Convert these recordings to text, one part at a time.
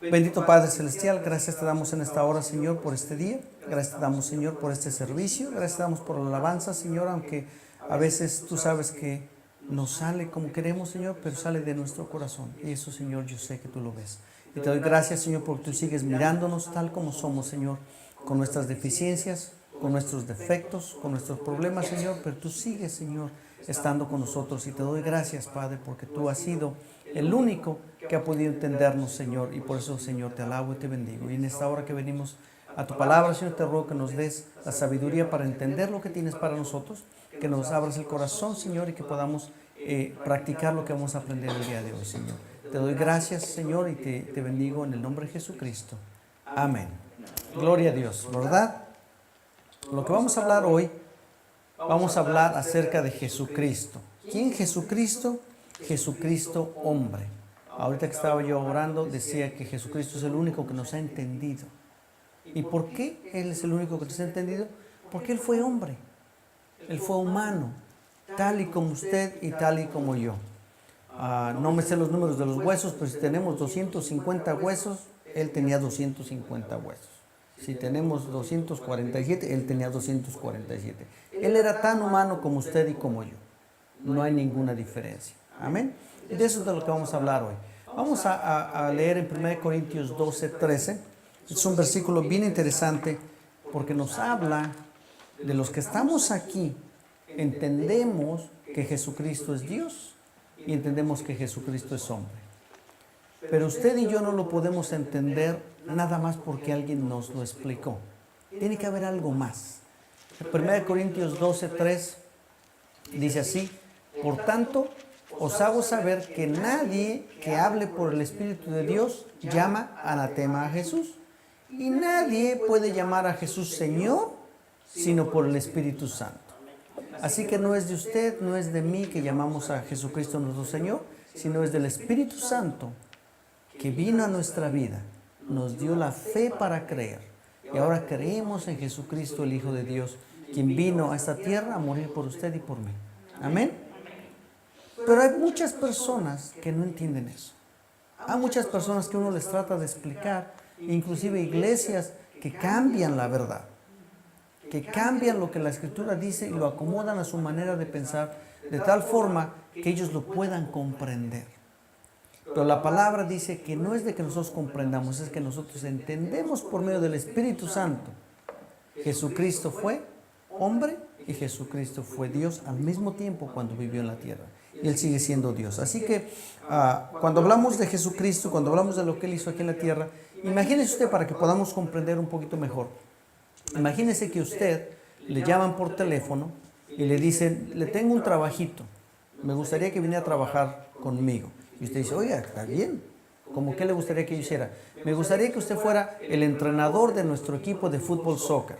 Bendito Padre Celestial, gracias te damos en esta hora, Señor, por este día. Gracias te damos, Señor, por este servicio. Gracias te damos por la alabanza, Señor, aunque a veces tú sabes que no sale como queremos, Señor, pero sale de nuestro corazón. Y eso, Señor, yo sé que tú lo ves. Y te doy gracias, Señor, porque tú sigues mirándonos tal como somos, Señor, con nuestras deficiencias, con nuestros defectos, con nuestros problemas, Señor, pero tú sigues, Señor, estando con nosotros. Y te doy gracias, Padre, porque tú has sido el único que ha podido entendernos, Señor, y por eso, Señor, te alabo y te bendigo. Y en esta hora que venimos a tu palabra, Señor, te ruego que nos des la sabiduría para entender lo que tienes para nosotros, que nos abras el corazón, Señor, y que podamos practicar lo que vamos a aprender el día de hoy, Señor. Te doy gracias, Señor, y te bendigo en el nombre de Jesucristo. Amén. Gloria a Dios, ¿verdad? Lo que vamos a hablar hoy, vamos a hablar acerca de Jesucristo. ¿Quién Jesucristo? Jesucristo hombre. Ahorita que estaba yo orando, decía que Jesucristo es el único que nos ha entendido. ¿Y por qué Él es el único que nos ha entendido? Porque Él fue hombre. Él fue humano, tal y como usted y tal y como yo. No me sé los números de los huesos, pero si tenemos 250 huesos, Él tenía 250 huesos. Si tenemos 247, Él tenía 247. Él era tan humano como usted y como yo. No hay ninguna diferencia. Amén. De eso es de lo que vamos a hablar hoy. Vamos a leer en 1 Corintios 12, 13. Es un versículo bien interesante porque nos habla de los que estamos aquí. Entendemos que Jesucristo es Dios y entendemos que Jesucristo es hombre. Pero usted y yo no lo podemos entender nada más porque alguien nos lo explicó. Tiene que haber algo más. 1 Corintios 12, 3 dice así: por tanto, os hago saber que nadie que hable por el Espíritu de Dios llama anatema a Jesús. Y nadie puede llamar a Jesús Señor sino por el Espíritu Santo. Así que no es de usted, no es de mí que llamamos a Jesucristo nuestro Señor, sino es del Espíritu Santo que vino a nuestra vida, nos dio la fe para creer. Y ahora creemos en Jesucristo, el Hijo de Dios, quien vino a esta tierra a morir por usted y por mí. Amén. Pero hay muchas personas que no entienden eso. Hay muchas personas que uno les trata de explicar, inclusive iglesias que cambian la verdad, que cambian lo que la Escritura dice y lo acomodan a su manera de pensar, de tal forma que ellos lo puedan comprender. Pero la palabra dice que no es de que nosotros comprendamos, es que nosotros entendemos por medio del Espíritu Santo. Jesucristo fue hombre y Jesucristo fue Dios al mismo tiempo cuando vivió en la tierra. Y Él sigue siendo Dios. Así que cuando hablamos de Jesucristo, cuando hablamos de lo que Él hizo aquí en la tierra, imagínese usted, para que podamos comprender un poquito mejor, imagínese que usted le llaman por teléfono y le dicen: le tengo un trabajito, me gustaría que viniera a trabajar conmigo. Y usted dice: oiga, está bien, ¿cómo qué le gustaría que yo hiciera? Me gustaría que usted fuera el entrenador de nuestro equipo de fútbol soccer.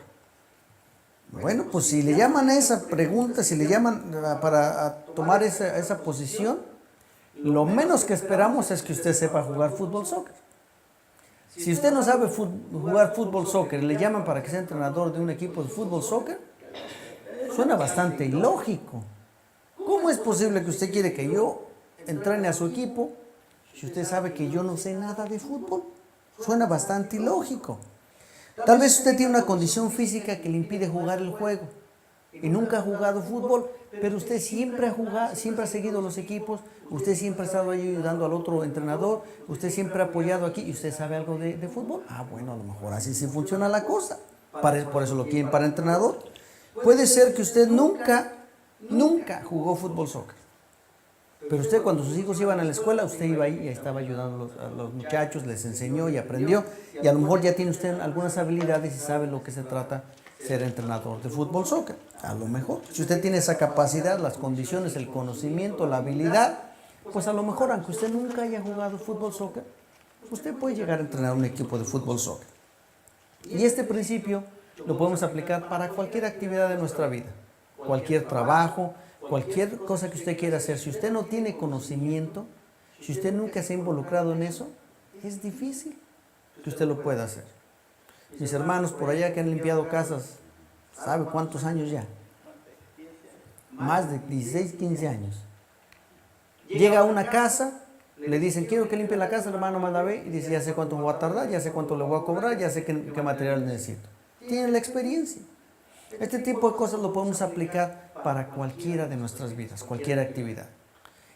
Bueno, pues si le llaman a esa pregunta, si le llaman para tomar esa posición, lo menos que esperamos es que usted sepa jugar fútbol soccer. Si usted no sabe jugar fútbol soccer y le llaman para que sea entrenador de un equipo de fútbol soccer, suena bastante ilógico. ¿Cómo es posible que usted quiere que yo entrene a su equipo si usted sabe que yo no sé nada de fútbol? Suena bastante ilógico. Tal vez usted tiene una condición física que le impide jugar el juego y nunca ha jugado fútbol, pero usted siempre ha jugado, siempre ha seguido los equipos, usted siempre ha estado ahí ayudando al otro entrenador, usted siempre ha apoyado aquí y usted sabe algo de fútbol. Bueno, a lo mejor así sí funciona la cosa. Por eso lo quieren para entrenador. Puede ser que usted nunca jugó fútbol soccer, pero usted, cuando sus hijos iban a la escuela, usted iba ahí y estaba ayudando a los muchachos, les enseñó y aprendió. Y a lo mejor ya tiene usted algunas habilidades y sabe lo que se trata ser entrenador de fútbol soccer. A lo mejor, si usted tiene esa capacidad, las condiciones, el conocimiento, la habilidad, pues a lo mejor, aunque usted nunca haya jugado fútbol soccer, usted puede llegar a entrenar un equipo de fútbol soccer. Y este principio lo podemos aplicar para cualquier actividad de nuestra vida, cualquier trabajo, cualquier cosa que usted quiera hacer. Si usted no tiene conocimiento, si usted nunca se ha involucrado en eso, es difícil que usted lo pueda hacer. Mis hermanos por allá que han limpiado casas, ¿sabe cuántos años ya? Más de 16, 15 años. Llega a una casa, Le dicen, quiero que limpie la casa, el hermano manda a ver y dice, ya sé cuánto me va a tardar, ya sé cuánto le voy a cobrar, ya sé qué material necesito. Tienen la experiencia. Este tipo de cosas lo podemos aplicar para cualquiera de nuestras vidas, cualquier actividad.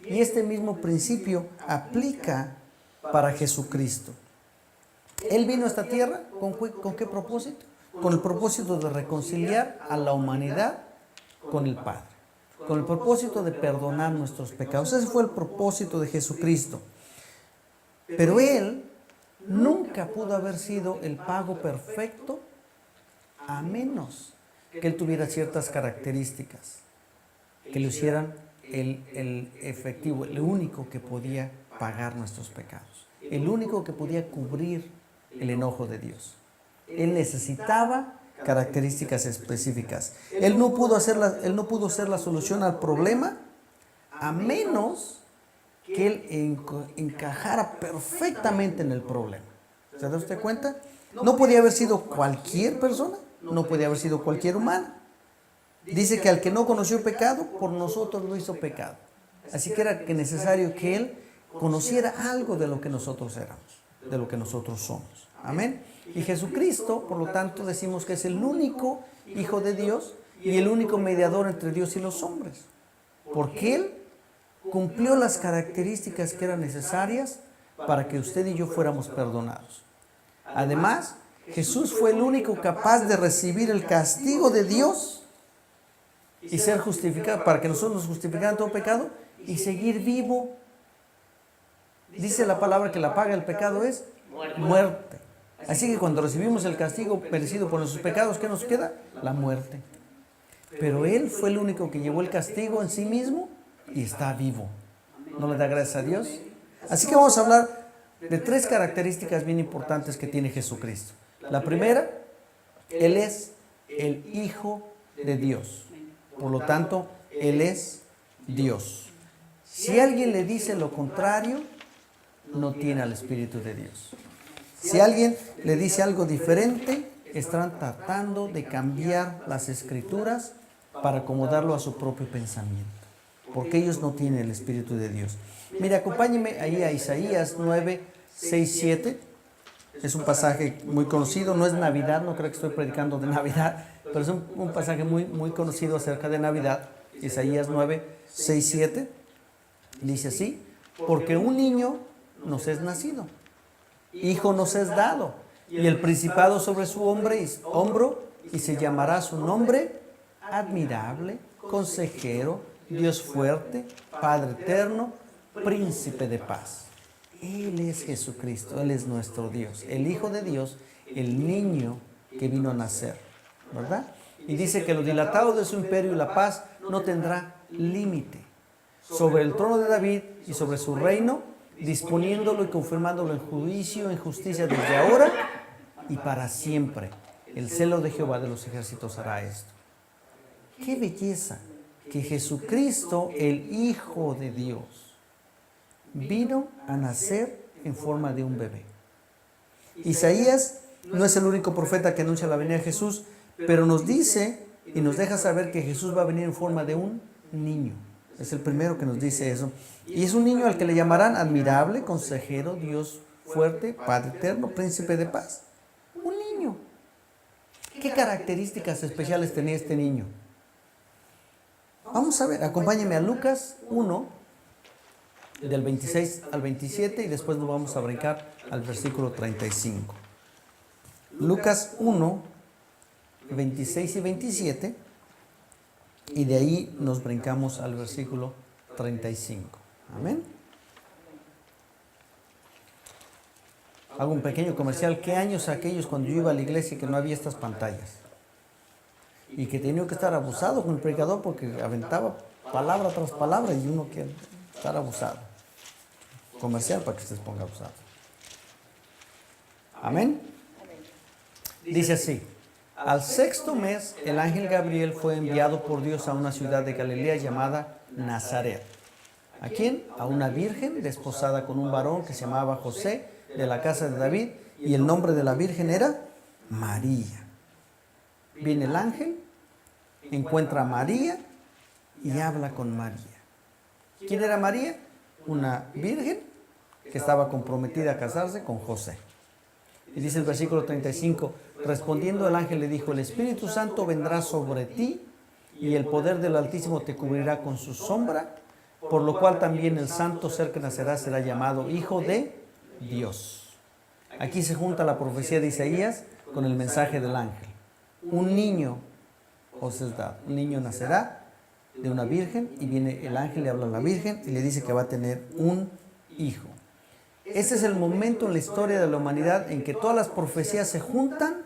Y este mismo principio aplica para Jesucristo. Él vino a esta tierra ¿con qué propósito? Con el propósito de reconciliar a la humanidad con el Padre. Con el propósito de perdonar nuestros pecados. Ese fue el propósito de Jesucristo. Pero Él nunca pudo haber sido el pago perfecto a menos que Él tuviera ciertas características que lo hicieran el efectivo, el único que podía pagar nuestros pecados, el único que podía cubrir el enojo de Dios. Él necesitaba características específicas. Él no pudo ser la solución al problema a menos que Él encajara perfectamente en el problema. ¿Se da usted cuenta? No podía haber sido cualquier persona, no podía haber sido cualquier humano. Dice que al que no conoció pecado, por nosotros lo hizo pecado. Así que era necesario que Él conociera algo de lo que nosotros éramos, de lo que nosotros somos. Amén. Y Jesucristo, por lo tanto, decimos que es el único Hijo de Dios y el único mediador entre Dios y los hombres. Porque Él cumplió las características que eran necesarias para que usted y yo fuéramos perdonados. Además, Jesús fue el único capaz de recibir el castigo de Dios y ser justificado, para que nosotros nos justificaran todo pecado y seguir vivo. Dice la palabra que la paga del pecado es muerte. Así que cuando recibimos el castigo merecido por nuestros pecados, ¿qué nos queda? La muerte. Pero Él fue el único que llevó el castigo en sí mismo y está vivo. ¿No le da gracias a Dios? Así que vamos a hablar de 3 características bien importantes que tiene Jesucristo. La primera, Él es el Hijo de Dios. Por lo tanto, Él es Dios. Si alguien le dice lo contrario, no tiene al Espíritu de Dios. Si alguien le dice algo diferente, están tratando de cambiar las Escrituras para acomodarlo a su propio pensamiento, porque ellos no tienen el Espíritu de Dios. Mire, acompáñeme ahí a Isaías 9, 6, 7. Es un pasaje muy conocido, no es Navidad, no creo que estoy predicando de Navidad, pero es un pasaje muy conocido acerca de Navidad. Isaías 9, 6, 7. Dice así: porque un niño nos es nacido, hijo nos es dado, y el principado sobre su hombro, y se llamará su nombre admirable, consejero, Dios fuerte, Padre eterno, príncipe de paz. Él es Jesucristo, Él es nuestro Dios, el Hijo de Dios, el niño que vino a nacer, ¿verdad? Y dice que lo dilatado de su imperio y la paz no tendrá límite sobre el trono de David y sobre su reino, disponiéndolo y confirmándolo en juicio, en justicia desde ahora y para siempre. El celo de Jehová de los ejércitos hará esto. ¡Qué belleza! Que Jesucristo, el Hijo de Dios, vino a nacer en forma de un bebé. Isaías no es el único profeta que anuncia la venida de Jesús, pero nos dice y nos deja saber que Jesús va a venir en forma de un niño. Es el primero que nos dice eso. Y es un niño al que le llamarán admirable, consejero, Dios fuerte, Padre eterno, príncipe de paz. Un niño. ¿Qué características especiales tenía este niño? Vamos a ver, acompáñenme a Lucas 1, del 26 al 27, y después nos vamos a brincar al versículo 35. Lucas 1, 26 y 27, y de ahí nos brincamos al versículo 35. Amén. Hago un pequeño comercial. ¿Qué años aquellos cuando yo iba a la iglesia que no había estas pantallas? Y que tenía que estar abusado con el predicador porque aventaba palabra tras palabra y uno quiere estar abusado. Comercial para que usted se ponga abusado. Amén. Dice así: al 6º mes, el ángel Gabriel fue enviado por Dios a una ciudad de Galilea llamada Nazaret. ¿A quién? A una virgen desposada con un varón que se llamaba José, de la casa de David, y el nombre de la virgen era María. Viene el ángel, encuentra a María y habla con María. ¿Quién era María? Una virgen que estaba comprometida a casarse con José. Y dice el versículo 35, respondiendo el ángel le dijo, el Espíritu Santo vendrá sobre ti y el poder del Altísimo te cubrirá con su sombra, por lo cual también el santo ser que nacerá será llamado Hijo de Dios. Aquí se junta la profecía de Isaías con el mensaje del ángel. Un niño os es dado, un niño nacerá de una virgen, y viene el ángel, le habla a la virgen y le dice que va a tener un hijo. Ese es el momento en la historia de la humanidad en que todas las profecías se juntan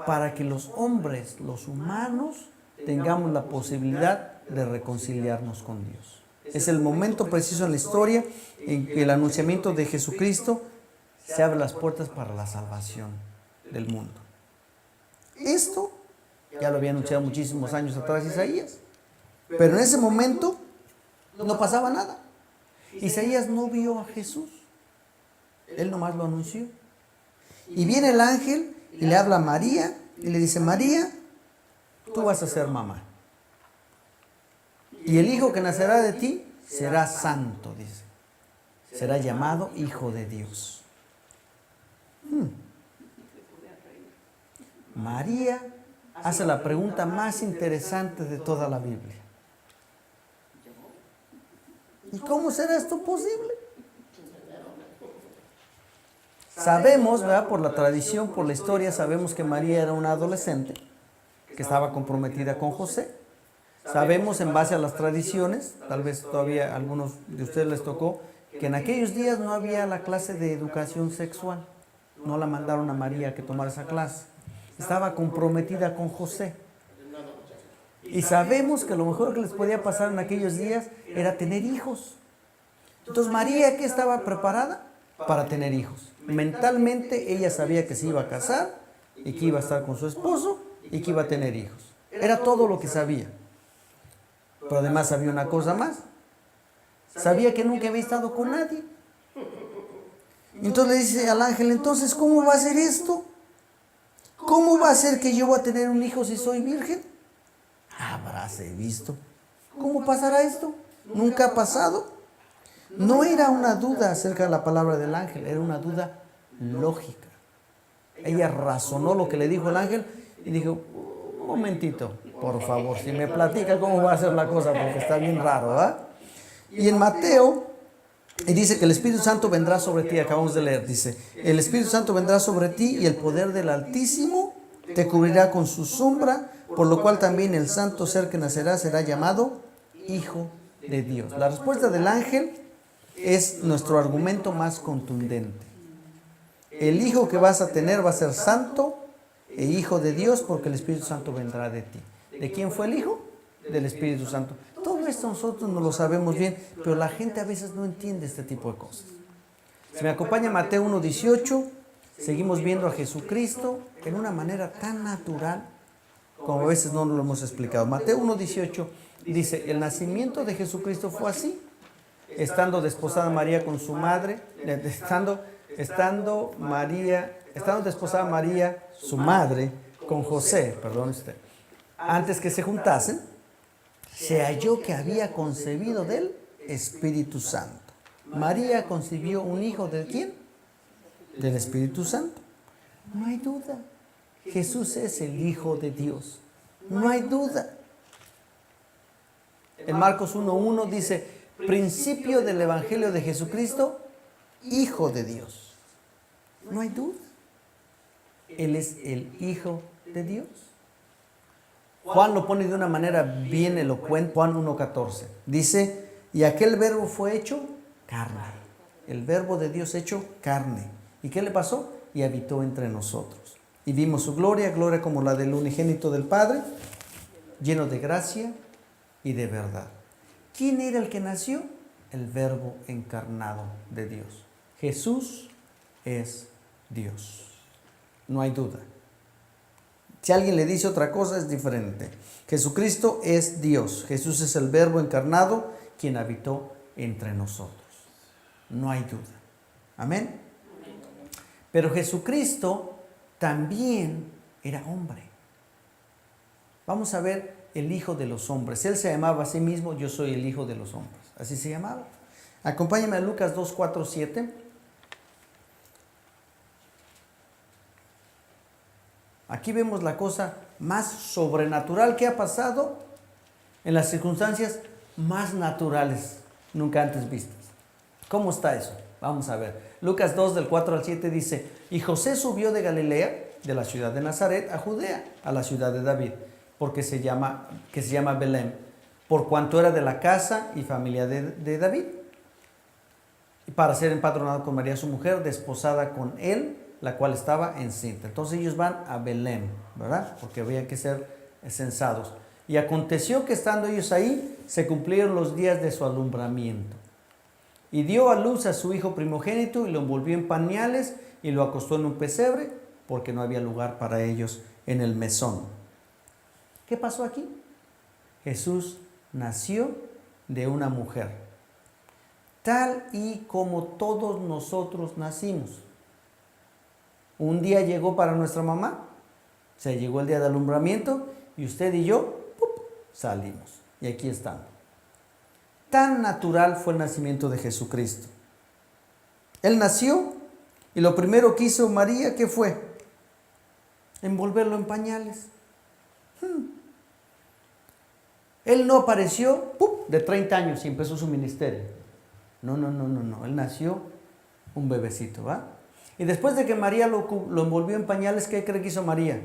para que los hombres, los humanos, tengamos la posibilidad de reconciliarnos con Dios. Es el momento preciso en la historia en que el anunciamiento de Jesucristo se abre las puertas para la salvación del mundo. Esto ya lo había anunciado muchísimos años atrás Isaías, pero en ese momento no pasaba nada. Isaías no vio a Jesús, él nomás lo anunció. Y viene el ángel y le habla a María y le dice, María, tú vas a ser mamá. Y el hijo que nacerá de ti será santo, dice. Será llamado Hijo de Dios. María hace la pregunta más interesante de toda la Biblia. ¿Y cómo será esto posible? Sabemos, ¿verdad? Por la tradición, por la historia, sabemos que María era una adolescente que estaba comprometida con José. Sabemos en base a las tradiciones, tal vez todavía a algunos de ustedes les tocó, que en aquellos días no había la clase de educación sexual. No la mandaron a María que tomara esa clase. Estaba comprometida con José. Y sabemos que lo mejor que les podía pasar en aquellos días era tener hijos. Entonces María, ¿qué estaba preparada? Para tener hijos. Mentalmente ella sabía que se iba a casar y que iba a estar con su esposo y que iba a tener hijos. Era todo lo que sabía. Pero además sabía una cosa más. Sabía que nunca había estado con nadie. Entonces le dice al ángel, entonces, ¿cómo va a ser esto? ¿Cómo va a ser que yo voy a tener un hijo si soy virgen? Habráse visto. ¿Cómo pasará esto? Nunca ha pasado. No era una duda acerca de la palabra del ángel, era una duda lógica. Ella razonó lo que le dijo el ángel y dijo, un momentito, por favor, si me platica cómo va a ser la cosa, porque está bien raro, ¿verdad? Y en Mateo, y dice que el Espíritu Santo vendrá sobre ti, acabamos de leer, dice, el Espíritu Santo vendrá sobre ti y el poder del Altísimo te cubrirá con su sombra, por lo cual también el santo ser que nacerá será llamado Hijo de Dios. La respuesta del ángel es nuestro argumento más contundente. El hijo que vas a tener va a ser santo e hijo de Dios porque el Espíritu Santo vendrá de ti. ¿De quién fue el hijo? Del Espíritu Santo. Todo esto nosotros no lo sabemos bien, pero la gente a veces no entiende este tipo de cosas. Si me acompaña Mateo 1:18, seguimos viendo a Jesucristo en una manera tan natural como a veces no lo hemos explicado. Mateo 1:18 dice, el nacimiento de Jesucristo fue así. Estando desposada María con su madre, estando desposada María, su madre, con José, antes que se juntasen, se halló que había concebido del Espíritu Santo. María concibió un hijo ¿de quién? Del Espíritu Santo. No hay duda. Jesús es el Hijo de Dios. No hay duda. En Marcos 1:1 dice, principio del Evangelio de Jesucristo, Hijo de Dios. No hay duda. Él es el Hijo de Dios. Juan lo pone de una manera bien elocuente. Juan 1:14 dice, y aquel verbo fue hecho carne. El verbo de Dios hecho carne. ¿Y qué le pasó? Y habitó entre nosotros. Y vimos su gloria, gloria como la del unigénito del Padre, lleno de gracia y de verdad. ¿Quién era el que nació? El verbo encarnado de Dios. Jesús es Dios. No hay duda. Si alguien le dice otra cosa es diferente. Jesucristo es Dios. Jesús es el verbo encarnado quien habitó entre nosotros. No hay duda. Amén. Pero Jesucristo también era hombre. Vamos a ver el Hijo de los hombres. Él se llamaba a sí mismo, yo soy el Hijo de los hombres. Así se llamaba. Acompáñame a Lucas 2, 4, 7. Aquí vemos la cosa más sobrenatural que ha pasado en las circunstancias más naturales, nunca antes vistas. ¿Cómo está eso? Vamos a ver. Lucas 2, del 4 al 7 dice: y José subió de Galilea, de la ciudad de Nazaret, a Judea, a la ciudad de David, que se llama Belén, por cuanto era de la casa y familia de David, y para ser empadronado con María su mujer, desposada con él, la cual estaba encinta. Entonces ellos van a Belén, ¿verdad? Porque había que ser censados. Y aconteció que estando ellos ahí, se cumplieron los días de su alumbramiento. Y dio a luz a su hijo primogénito y lo envolvió en pañales y lo acostó en un pesebre, porque no había lugar para ellos en el mesón. ¿Qué pasó aquí? Jesús nació de una mujer, tal y como todos nosotros nacimos. Un día llegó para nuestra mamá, se llegó el día de alumbramiento y usted y yo salimos. Y aquí estamos. Tan natural fue el nacimiento de Jesucristo. Él nació y lo primero que hizo María, ¿qué fue? Envolverlo en pañales. Él no apareció de 30 años y empezó su ministerio. No. Él nació un bebecito, ¿va? Y después de que María lo envolvió en pañales, ¿qué cree que hizo María?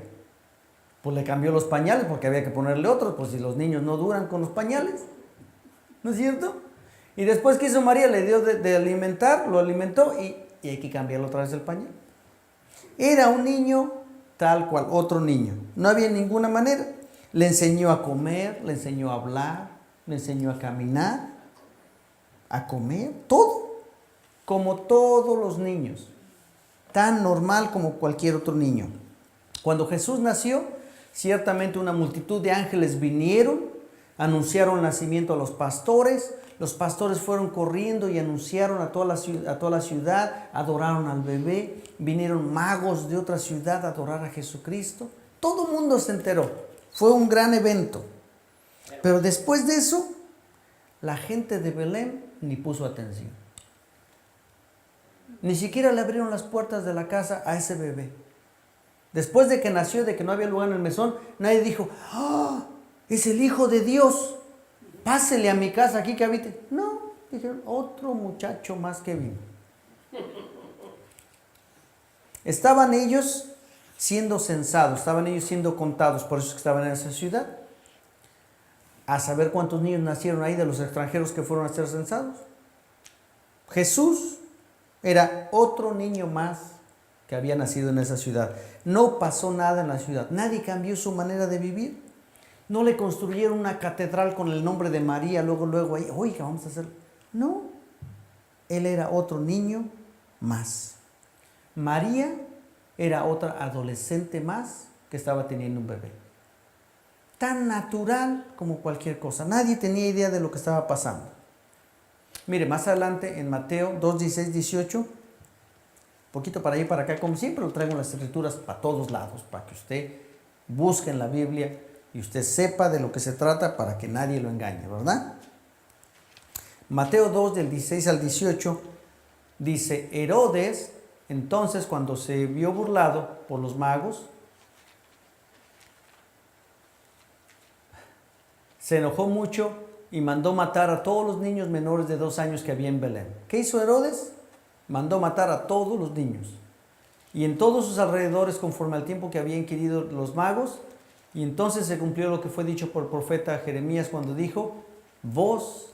Pues le cambió los pañales porque había que ponerle otros, pues si los niños no duran con los pañales. ¿No es cierto? Y después, ¿qué hizo María? Le dio de alimentar, lo alimentó y hay que cambiarlo otra vez el pañal. Era un niño tal cual, otro niño. No había ninguna manera. Le enseñó a comer, le enseñó a hablar, le enseñó a caminar, a comer, todo. Como todos los niños. Tan normal como cualquier otro niño. Cuando Jesús nació, ciertamente una multitud de ángeles vinieron, anunciaron el nacimiento a los pastores fueron corriendo y anunciaron a toda la ciudad, adoraron al bebé, vinieron magos de otra ciudad a adorar a Jesucristo, todo el mundo se enteró, fue un gran evento, pero después de eso, la gente de Belén ni puso atención, ni siquiera le abrieron las puertas de la casa a ese bebé. Después de que nació, de que no había lugar en el mesón, nadie dijo: ¡ah! Es el Hijo de Dios, pásele a mi casa aquí que habite. No, dijeron: otro muchacho más que vino. Estaban ellos siendo censados, estaban ellos siendo contados, por eso es que estaban en esa ciudad. A saber cuántos niños nacieron ahí de los extranjeros que fueron a ser censados. Jesús era otro niño más que había nacido en esa ciudad. No pasó nada en la ciudad, nadie cambió su manera de vivir. No le construyeron una catedral con el nombre de María, luego ahí, oiga, vamos a hacer. No, él era otro niño más. María era otra adolescente más que estaba teniendo un bebé. Tan natural como cualquier cosa. Nadie tenía idea de lo que estaba pasando. Mire, más adelante en Mateo 2, 16, 18, poquito para allá y para acá, como siempre lo traigo en las escrituras para todos lados, para que usted busque en la Biblia y usted sepa de lo que se trata para que nadie lo engañe, ¿verdad? Mateo 2, del 16 al 18, dice: Herodes, entonces, cuando se vio burlado por los magos, se enojó mucho y mandó matar a todos los niños menores de 2 años que había en Belén. ¿Qué hizo Herodes? Mandó matar a todos los niños. Y en todos sus alrededores, conforme al tiempo que habían querido los magos, y entonces se cumplió lo que fue dicho por el profeta Jeremías cuando dijo: voz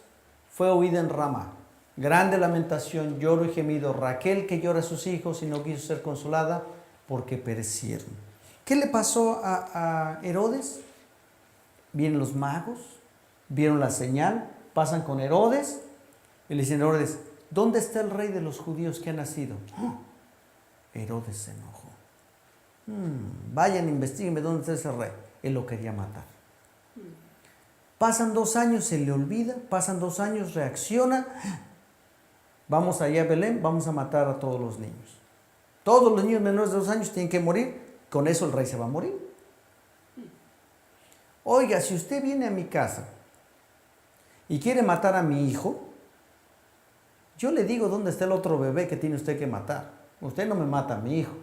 fue oída en Rama, grande lamentación, lloro y gemido, Raquel que llora a sus hijos y no quiso ser consolada porque perecieron. ¿Qué le pasó a Herodes? Vienen los magos, vieron la señal, pasan con Herodes y le dicen: Herodes, ¿dónde está el rey de los judíos que ha nacido? Herodes se enojó. Vayan, investíguenme dónde está ese rey. Él lo quería matar. Pasan 2 años, se le olvida, pasan 2 años, reacciona. Vamos allá a Belén, vamos a matar a todos los niños. Todos los niños menores de 2 años tienen que morir, con eso el rey se va a morir. Oiga, si usted viene a mi casa y quiere matar a mi hijo, Yo le digo dónde está el otro bebé que tiene usted que matar. Usted no me mata a mi hijo.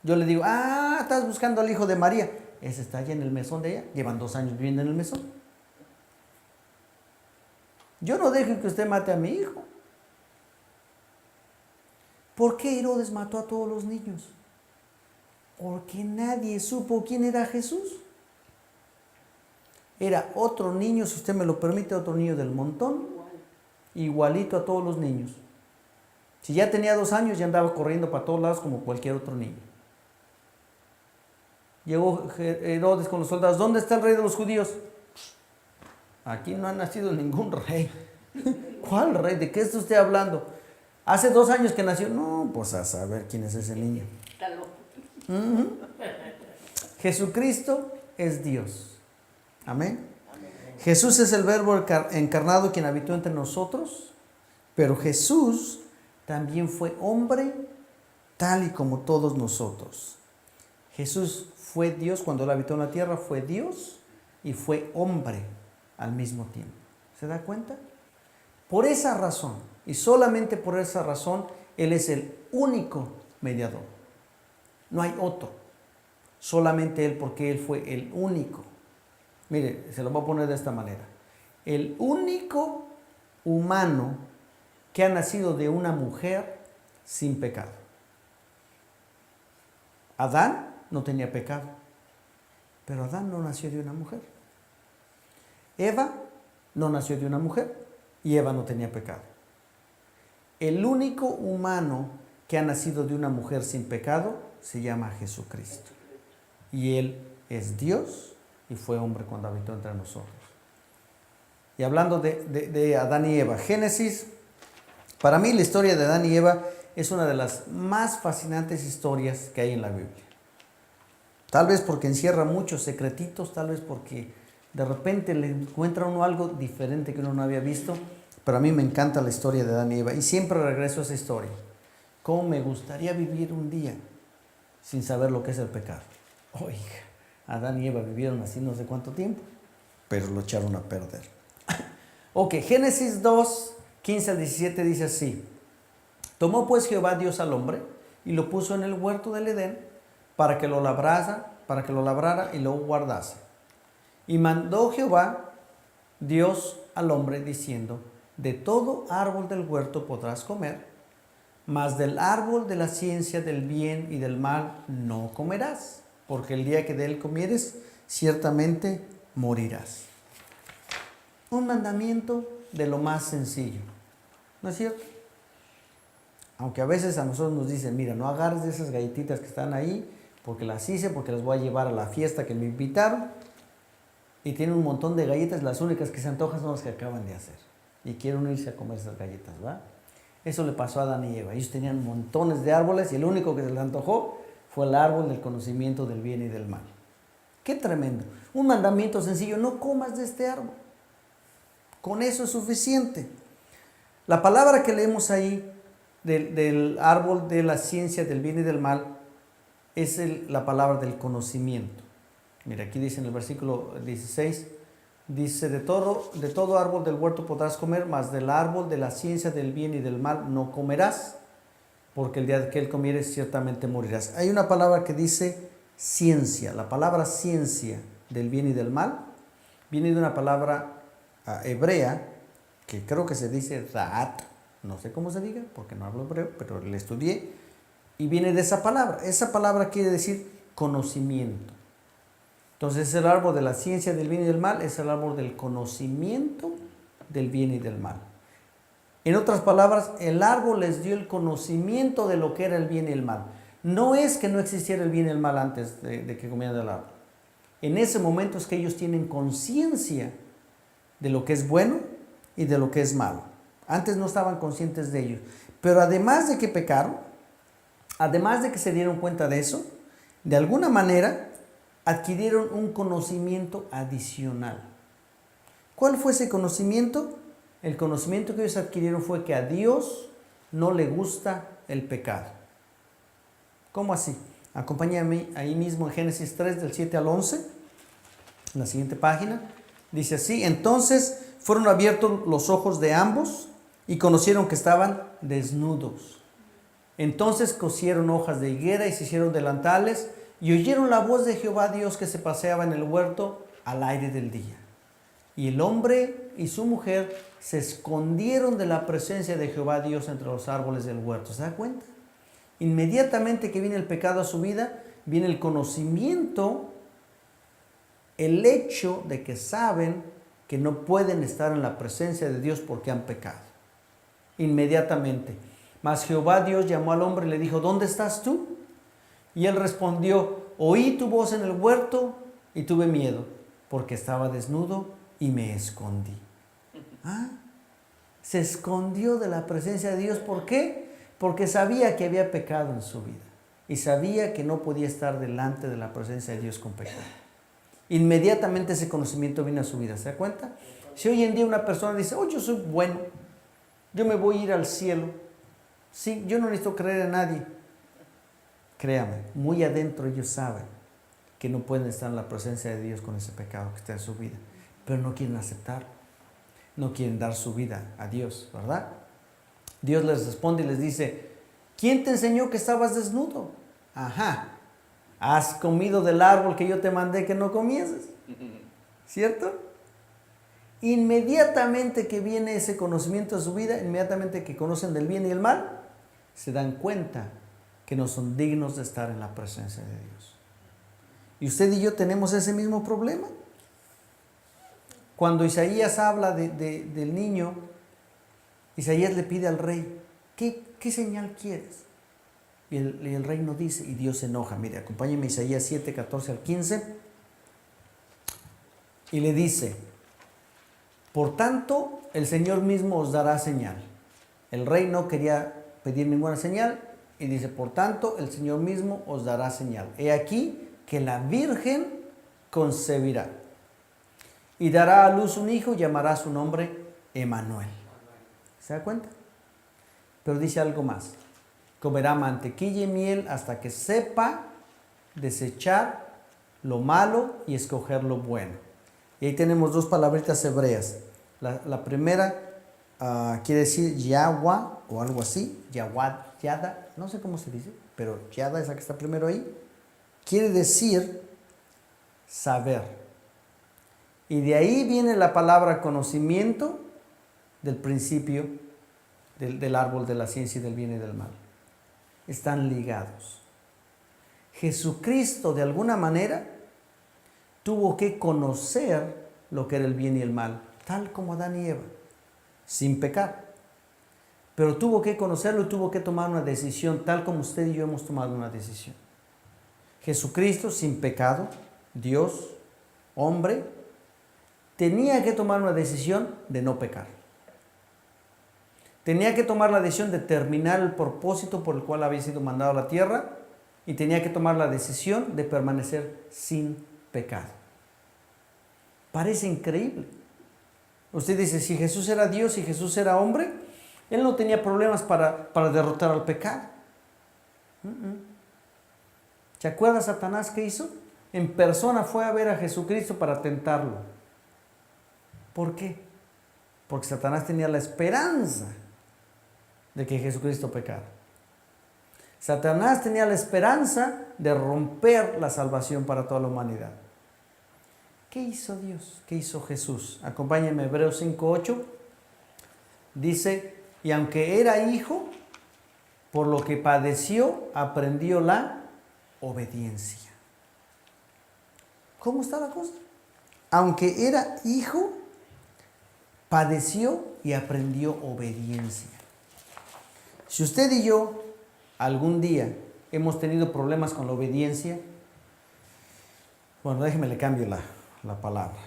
Yo le digo, estás buscando al hijo de María. Ese está allá en el mesón de ella. Llevan 2 años viviendo en el mesón. Yo no dejo que usted mate a mi hijo. ¿Por qué Herodes mató a todos los niños? Porque nadie supo quién era Jesús. Era otro niño, si usted me lo permite, otro niño del montón, igualito a todos los niños. Si ya tenía 2 años, ya andaba corriendo para todos lados como cualquier otro niño. Llegó Herodes con los soldados. ¿Dónde está el rey de los judíos? Aquí no ha nacido ningún rey. ¿Cuál rey? ¿De qué está usted hablando? Hace 2 años que nació. No, pues a saber quién es ese niño. Está loco. Jesucristo es Dios. Amén. Jesús es el verbo encarnado quien habitó entre nosotros, pero Jesús también fue hombre tal y como todos nosotros. Jesús fue Dios cuando él habitó en la tierra, fue Dios y fue hombre al mismo tiempo. ¿Se da cuenta? Por esa razón, y solamente por esa razón, Él es el único mediador. No hay otro. Solamente Él, porque Él fue el único. Mire, se lo voy a poner de esta manera. El único humano que ha nacido de una mujer sin pecado. Adán no tenía pecado, pero Adán no nació de una mujer. Eva no nació de una mujer y Eva no tenía pecado. El único humano que ha nacido de una mujer sin pecado se llama Jesucristo. Y Él es Dios y fue hombre cuando habitó entre nosotros. Y hablando de Adán y Eva, Génesis, para mí la historia de Adán y Eva es una de las más fascinantes historias que hay en la Biblia. Tal vez porque encierra muchos secretitos, tal vez porque de repente le encuentra uno algo diferente que uno no había visto, pero a mí me encanta la historia de Adán y Eva y siempre regreso a esa historia. ¿Cómo me gustaría vivir un día sin saber lo que es el pecado? Oiga, Adán y Eva vivieron así no sé cuánto tiempo, pero lo echaron a perder. Ok, Génesis 2, 15 al 17 dice así: tomó pues Jehová Dios al hombre y lo puso en el huerto del Edén para que lo labrara y lo guardase. Y mandó Jehová Dios al hombre diciendo: de todo árbol del huerto podrás comer, mas del árbol de la ciencia del bien y del mal no comerás, porque el día que de él comieres, ciertamente morirás. Un mandamiento de lo más sencillo, ¿no es cierto? Aunque a veces a nosotros nos dicen: mira, no agarres de esas galletitas que están ahí, porque las hice, porque las voy a llevar a la fiesta que me invitaron, y tienen un montón de galletas, las únicas que se antojan son las que acaban de hacer, y quieren irse a comer esas galletas, ¿va? Eso le pasó a Adán y Eva. Ellos tenían montones de árboles y el único que se les antojó fue el árbol del conocimiento del bien y del mal. ¡Qué tremendo! Un mandamiento sencillo: no comas de este árbol. Con eso es suficiente. La palabra que leemos ahí del árbol de la ciencia del bien y del mal es la palabra del conocimiento. Mira, aquí dice en el versículo 16, dice: de todo árbol del huerto podrás comer, mas del árbol de la ciencia del bien y del mal no comerás, porque el día que él comieres ciertamente morirás. Hay una palabra que dice ciencia. La palabra ciencia del bien y del mal viene de una palabra hebrea, que creo que se dice Da'at, no sé cómo se diga, porque no hablo hebreo, pero le estudié, y viene de esa palabra. Esa palabra quiere decir conocimiento. Entonces el árbol de la ciencia del bien y del mal es el árbol del conocimiento del bien y del mal. En otras palabras, el árbol les dio el conocimiento de lo que era el bien y el mal. No es que no existiera el bien y el mal antes de que comieran del árbol. En ese momento es que ellos tienen conciencia de lo que es bueno y de lo que es malo. Antes no estaban conscientes de ello. Pero además de que pecaron, además de que se dieron cuenta de eso, de alguna manera adquirieron un conocimiento adicional. ¿Cuál fue ese conocimiento? El conocimiento que ellos adquirieron fue que a Dios no le gusta el pecado. ¿Cómo así? Acompáñame ahí mismo en Génesis 3 del 7 al 11, en la siguiente página. Dice así: entonces fueron abiertos los ojos de ambos y conocieron que estaban desnudos. Entonces cosieron hojas de higuera y se hicieron delantales y oyeron la voz de Jehová Dios que se paseaba en el huerto al aire del día. Y el hombre y su mujer se escondieron de la presencia de Jehová Dios entre los árboles del huerto. ¿Se da cuenta? Inmediatamente que viene el pecado a su vida, viene el conocimiento, el hecho de que saben que no pueden estar en la presencia de Dios porque han pecado. Inmediatamente. Mas Jehová Dios llamó al hombre y le dijo, ¿dónde estás tú? Y él respondió, oí tu voz en el huerto y tuve miedo, porque estaba desnudo y me escondí. ¿Ah? Se escondió de la presencia de Dios. ¿Por qué? Porque sabía que había pecado en su vida y sabía que no podía estar delante de la presencia de Dios con pecado. Inmediatamente ese conocimiento vino a su vida. ¿Se da cuenta? Si hoy en día una persona dice, oh, yo soy bueno, yo me voy a ir al cielo, sí, yo no necesito creer en nadie. Créame, muy adentro ellos saben que no pueden estar en la presencia de Dios con ese pecado que está en su vida, pero no quieren aceptarlo, no quieren dar su vida a Dios, ¿verdad? Dios les responde y les dice, ¿quién te enseñó que estabas desnudo? Ajá, has comido del árbol que yo te mandé que no comieses, ¿cierto? Inmediatamente que viene ese conocimiento de su vida, inmediatamente que conocen del bien y el mal, se dan cuenta que no son dignos de estar en la presencia de Dios. Y usted y yo tenemos ese mismo problema. Cuando Isaías habla del niño, Isaías le pide al rey, ¿qué señal quieres? Y el rey no dice, y Dios se enoja. Mire, acompáñeme a Isaías 7, 14 al 15. Y le dice, por tanto, el Señor mismo os dará señal. El rey no quería pedir ninguna señal y dice, por tanto, el Señor mismo os dará señal. He aquí que la virgen concebirá y dará a luz un hijo y llamará su nombre Emmanuel. ¿Se da cuenta? Pero dice algo más. Comerá mantequilla y miel hasta que sepa desechar lo malo y escoger lo bueno. Y ahí tenemos dos palabritas hebreas. La primera quiere decir Yahweh o algo así. Yada, no sé cómo se dice, pero Yada es la que está primero ahí. Quiere decir saber. Y de ahí viene la palabra conocimiento del principio del árbol de la ciencia y del bien y del mal. Están ligados. Jesucristo de alguna manera tuvo que conocer lo que era el bien y el mal, tal como Adán y Eva, sin pecar. Pero tuvo que conocerlo y tuvo que tomar una decisión, tal como usted y yo hemos tomado una decisión. Jesucristo, sin pecado, Dios, hombre, tenía que tomar una decisión de no pecar. Tenía que tomar la decisión de terminar el propósito por el cual había sido mandado a la tierra y tenía que tomar la decisión de permanecer sin pecado. Parece increíble. Usted dice, si Jesús era Dios y Jesús era hombre, Él no tenía problemas para derrotar al pecado. ¿Se acuerda Satanás qué hizo? En persona fue a ver a Jesucristo para tentarlo. ¿Por qué? Porque Satanás tenía la esperanza de que Jesucristo pecara. Satanás tenía la esperanza de romper la salvación para toda la humanidad. ¿Qué hizo Dios? ¿Qué hizo Jesús? Acompáñenme a Hebreos 5:8. Dice, y aunque era hijo, por lo que padeció, aprendió la obediencia. ¿Cómo está la cosa? Aunque era hijo, padeció y aprendió obediencia. Si usted y yo algún día hemos tenido problemas con la obediencia, bueno, déjeme le cambio la palabra.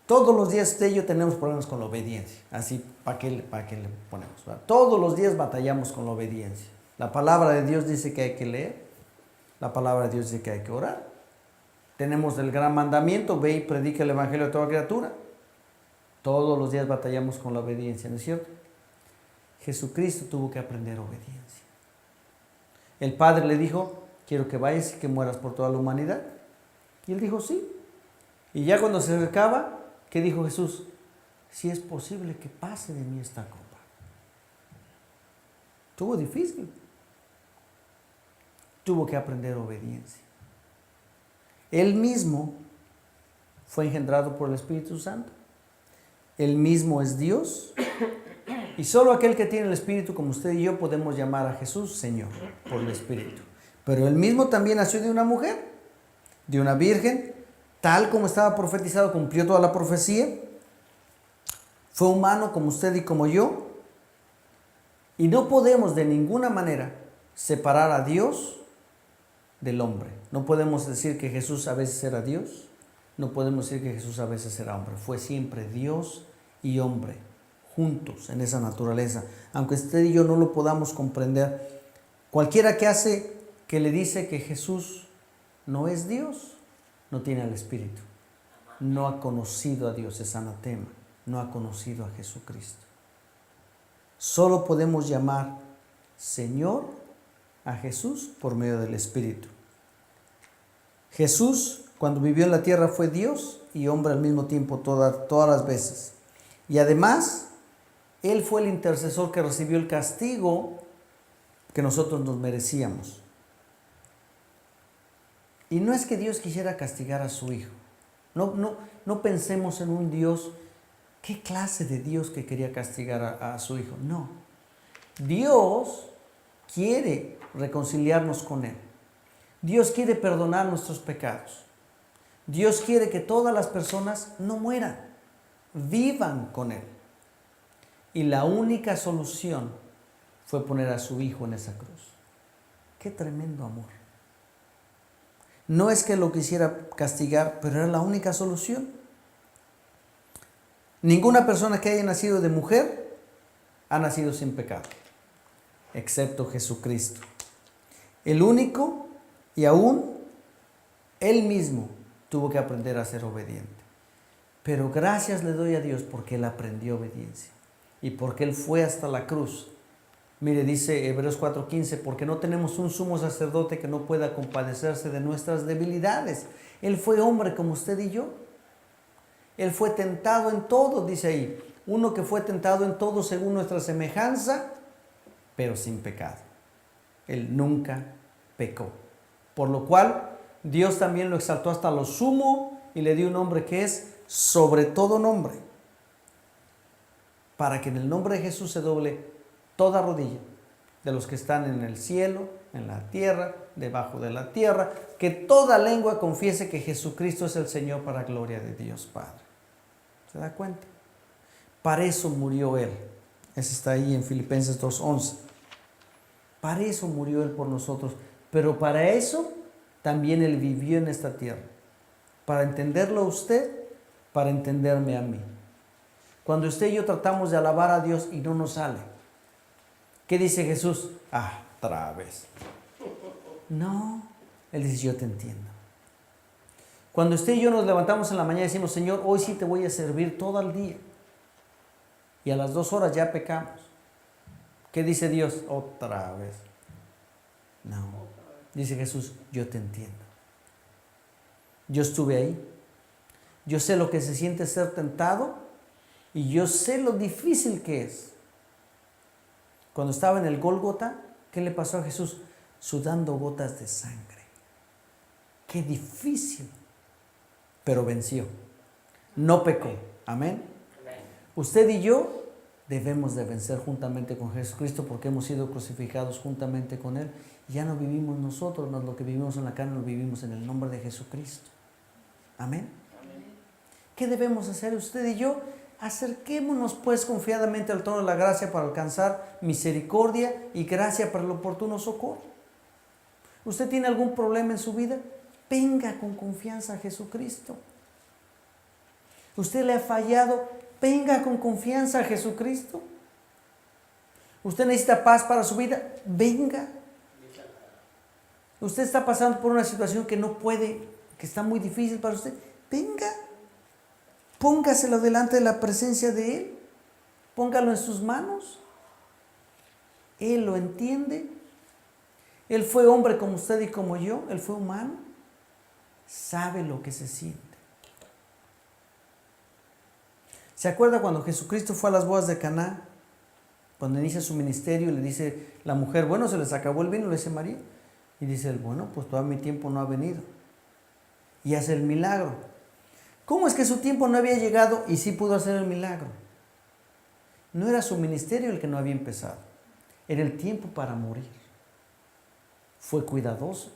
Todos los días usted y yo tenemos problemas con la obediencia. Así, ¿para qué le ponemos? ¿Verdad? Todos los días batallamos con la obediencia. La palabra de Dios dice que hay que leer. La palabra de Dios dice que hay que orar. Tenemos el gran mandamiento, ve y predica el evangelio a toda criatura. Todos los días batallamos con la obediencia, ¿no es cierto? Jesucristo tuvo que aprender obediencia. El Padre le dijo, quiero que vayas y que mueras por toda la humanidad. Y él dijo, sí. Y ya cuando se acercaba, ¿qué dijo Jesús? si es posible que pase de mí esta copa. Tuvo difícil. Tuvo que aprender obediencia. Él mismo fue engendrado por el Espíritu Santo. Él mismo es Dios. Y solo aquel que tiene el Espíritu, como usted y yo, podemos llamar a Jesús Señor por el Espíritu. Pero Él mismo también nació de una mujer, de una virgen, tal como estaba profetizado, cumplió toda la profecía. Fue humano como usted y como yo. Y no podemos de ninguna manera separar a Dios del hombre. No podemos decir que Jesús a veces era Dios. No podemos decir que Jesús a veces era hombre. Fue siempre Dios y hombre, juntos en esa naturaleza. Aunque usted y yo no lo podamos comprender, cualquiera que le dice que Jesús no es Dios, no tiene el Espíritu. No ha conocido a Dios, es anatema. No ha conocido a Jesucristo. Solo podemos llamar Señor a Jesús por medio del Espíritu. Jesús, cuando vivió en la tierra, fue Dios y hombre al mismo tiempo todas las veces. Y además, Él fue el intercesor que recibió el castigo que nosotros nos merecíamos. Y no es que Dios quisiera castigar a su Hijo. No pensemos en un Dios. ¿Qué clase de Dios que quería castigar a su Hijo? No. Dios quiere reconciliarnos con Él. Dios quiere perdonar nuestros pecados. Dios quiere que todas las personas no mueran, vivan con Él. Y la única solución fue poner a su Hijo en esa cruz. ¡Qué tremendo amor! No es que lo quisiera castigar, pero era la única solución. Ninguna persona que haya nacido de mujer ha nacido sin pecado, excepto Jesucristo. El único, y aún Él mismo tuvo que aprender a ser obediente. Pero gracias le doy a Dios porque Él aprendió obediencia y porque Él fue hasta la cruz. Mire, dice Hebreos 4:15, porque no tenemos un sumo sacerdote que no pueda compadecerse de nuestras debilidades. Él fue hombre como usted y yo. Él fue tentado en todo, dice ahí. Uno que fue tentado en todo según nuestra semejanza, pero sin pecado. Él nunca pecó. Por lo cual, Dios también lo exaltó hasta lo sumo y le dio un nombre que es sobre todo nombre. Para que en el nombre de Jesús se doble toda rodilla de los que están en el cielo, en la tierra, debajo de la tierra, que toda lengua confiese que Jesucristo es el Señor para gloria de Dios Padre. ¿Se da cuenta? Para eso murió Él. Eso está ahí en Filipenses 2:11. Para eso murió Él por nosotros. Pero para eso también Él vivió en esta tierra. Para entenderlo a usted, para entenderme a mí. Cuando usted y yo tratamos de alabar a Dios y no nos sale, ¿qué dice Jesús? Otra vez. No, Él dice, yo te entiendo. Cuando usted y yo nos levantamos en la mañana y decimos, Señor, hoy sí te voy a servir todo el día. Y a las 2 horas ya pecamos. ¿Qué dice Dios? Otra vez. No. Dice Jesús, yo te entiendo. Yo estuve ahí. Yo sé lo que se siente ser tentado y yo sé lo difícil que es. Cuando estaba en el Gólgota, ¿qué le pasó a Jesús? Sudando gotas de sangre. Qué difícil. Pero venció. No pecó. Amén. Usted y yo debemos de vencer juntamente con Jesucristo porque hemos sido crucificados juntamente con Él. Ya no vivimos nosotros, no, lo que vivimos en la carne lo vivimos en el nombre de Jesucristo. Amén. ¿Qué debemos hacer usted y yo? Acerquémonos pues confiadamente al trono de la gracia para alcanzar misericordia y gracia para el oportuno socorro. ¿Usted tiene algún problema en su vida? Venga con confianza a Jesucristo. ¿Usted le ha fallado? Venga con confianza a Jesucristo. ¿Usted necesita paz para su vida? Venga. ¿Usted está pasando por una situación que no puede, que está muy difícil para usted? Venga. Póngaselo delante de la presencia de Él. Póngalo en sus manos. Él lo entiende. Él fue hombre como usted y como yo. Él fue humano. Sabe lo que se siente. ¿Se acuerda cuando Jesucristo fue a las bodas de Caná? Cuando inicia su ministerio, le dice la mujer, bueno, se les acabó el vino, le dice María. Y dice él, bueno, pues todavía mi tiempo no ha venido. Y hace el milagro. ¿Cómo es que su tiempo no había llegado y sí pudo hacer el milagro? No era su ministerio el que no había empezado. Era el tiempo para morir. Fue cuidadoso.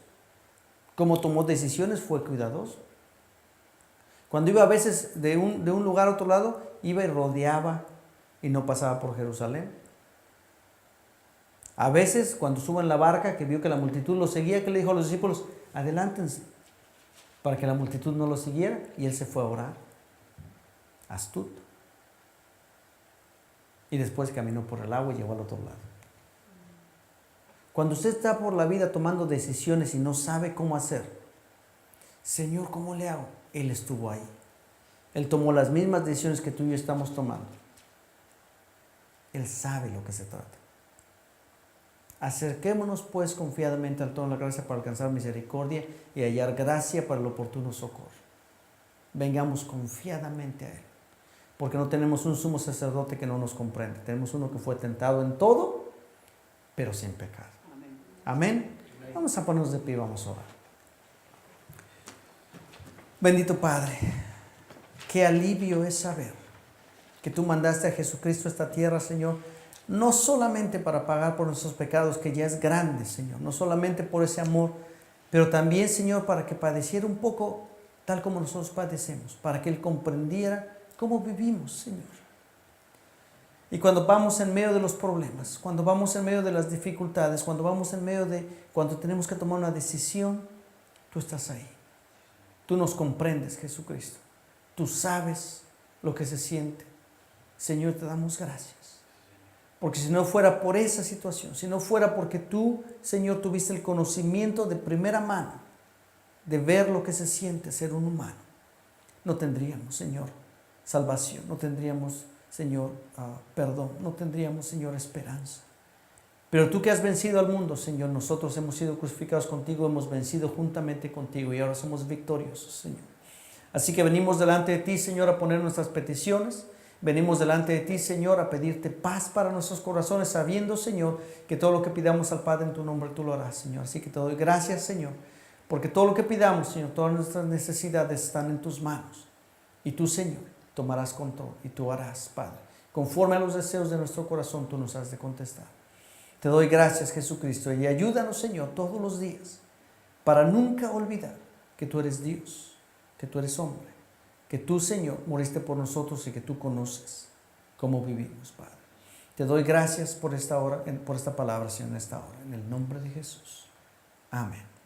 Como tomó decisiones, fue cuidadoso. Cuando iba a veces de un lugar a otro lado, iba y rodeaba y no pasaba por Jerusalén. A veces, cuando estuvo en la barca, que vio que la multitud lo seguía, que le dijo a los discípulos, adelántense, para que la multitud no lo siguiera, y él se fue a orar. Astuto. Y después caminó por el agua y llegó al otro lado. Cuando usted está por la vida tomando decisiones y no sabe cómo hacer, Señor, ¿cómo le hago? Él estuvo ahí. Él tomó las mismas decisiones que tú y yo estamos tomando. Él sabe lo que se trata. Acerquémonos pues confiadamente al trono de la gracia para alcanzar misericordia y hallar gracia para el oportuno socorro. Vengamos confiadamente a Él, porque no tenemos un sumo sacerdote que no nos comprende. Tenemos uno que fue tentado en todo, pero sin pecado. Amén. Vamos a ponernos de pie y vamos a orar. Bendito Padre, qué alivio es saber que tú mandaste a Jesucristo a esta tierra, Señor, no solamente para pagar por nuestros pecados, que ya es grande, Señor, no solamente por ese amor, pero también, Señor, para que padeciera un poco tal como nosotros padecemos, para que Él comprendiera cómo vivimos, Señor. Y cuando vamos en medio de los problemas, cuando vamos en medio de las dificultades, cuando vamos en medio de, cuando tenemos que tomar una decisión, tú estás ahí. Tú nos comprendes, Jesucristo. Tú sabes lo que se siente. Señor, te damos gracias. Porque si no fuera por esa situación, si no fuera porque tú, Señor, tuviste el conocimiento de primera mano de ver lo que se siente ser un humano, no tendríamos, Señor, salvación, no tendríamos, Señor, perdón, no tendríamos, Señor, esperanza. Pero tú que has vencido al mundo, Señor, nosotros hemos sido crucificados contigo, hemos vencido juntamente contigo y ahora somos victoriosos, Señor. Así que venimos delante de ti, Señor, a poner nuestras peticiones. Venimos delante de ti, Señor, a pedirte paz para nuestros corazones, sabiendo, Señor, que todo lo que pidamos al Padre en tu nombre, tú lo harás, Señor. Así que te doy gracias, Señor, porque todo lo que pidamos, Señor, todas nuestras necesidades están en tus manos. Y tú, Señor, tomarás control y tú harás, Padre. Conforme a los deseos de nuestro corazón, tú nos has de contestar. Te doy gracias, Jesucristo, y ayúdanos, Señor, todos los días, para nunca olvidar que tú eres Dios, que tú eres hombre, que tú, Señor, moriste por nosotros y que tú conoces cómo vivimos, Padre. Te doy gracias por esta hora, por esta palabra, Señor, en esta hora, en el nombre de Jesús. Amén.